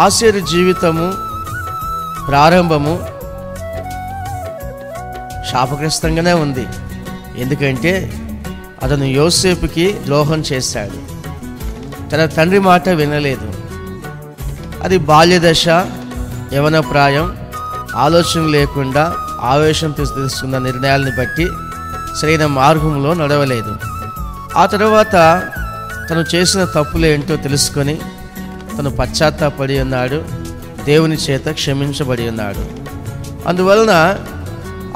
ఆసేరు జీవితము ప్రారంభము శాపగ్రస్తంగానే ఉంది. ఎందుకంటే అతను యోసేపుకి ద్రోహం చేశాడు, తన తండ్రి మాట వినలేదు. అది బాల్యదశ, యవన ప్రాయం, ఆలోచన లేకుండా ఆవేశం తీసుకున్న నిర్ణయాలను బట్టి సరైన మార్గంలో నడవలేదు. ఆ తర్వాత తను చేసిన తప్పులేంటో తెలుసుకొని తను పశ్చాత్తాపడి ఉన్నాడు, దేవుని చేత క్షమించబడి ఉన్నాడు. అందువలన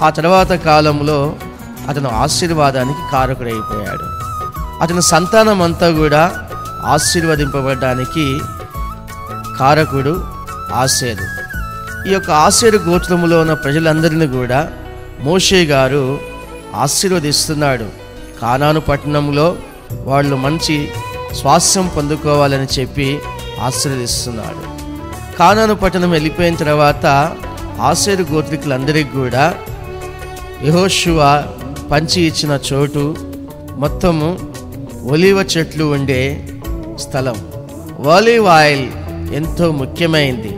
ఆ తర్వాత కాలంలో అతను ఆశీర్వాదానికి కారకుడైపోయాడు. అతని సంతానం అంతా కూడా ఆశీర్వదింపబడడానికి కారకుడు ఆసేరు. ఈ యొక్క ఆసేరు గోత్రములో ఉన్న ప్రజలందరినీ కూడా మోషే గారు ఆశీర్వదిస్తున్నాడు. కానాను పట్టణంలో వాళ్ళు మంచి స్వాస్థ్యం పొందుకోవాలని చెప్పి ఆశీర్వదిస్తున్నాడు. కానాను పట్టణం వెళ్ళిపోయిన తర్వాత ఆసేరు గోత్రికులందరికీ కూడా యెహోషువ పంచి ఇచ్చిన చోటు మొత్తము ఒలీవ చెట్లు ఉండే స్థలం. ఆలివ్ ఆయిల్ ఎంతో ముఖ్యమైంది.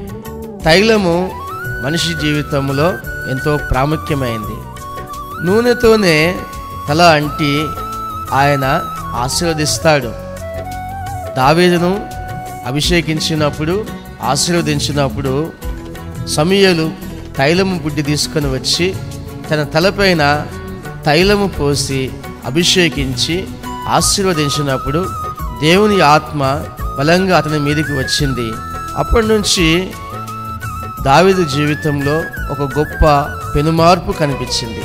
తైలము మనిషి జీవితంలో ఎంతో ప్రాముఖ్యమైంది. నూనెతోనే తల అంటి ఆయన ఆశీర్వదిస్తాడు. దావీదును అభిషేకించినప్పుడు, ఆశీర్వదించినప్పుడు సమూయేలు తైలము బుడ్డి తీసుకొని వచ్చి తన తలపైన తైలము పోసి అభిషేకించి ఆశీర్వదించినప్పుడు దేవుని ఆత్మ బలంగా అతని మీదకి వచ్చింది. అప్పటి నుంచి దావీదు జీవితంలో ఒక గొప్ప పెనుమార్పు కనిపించింది.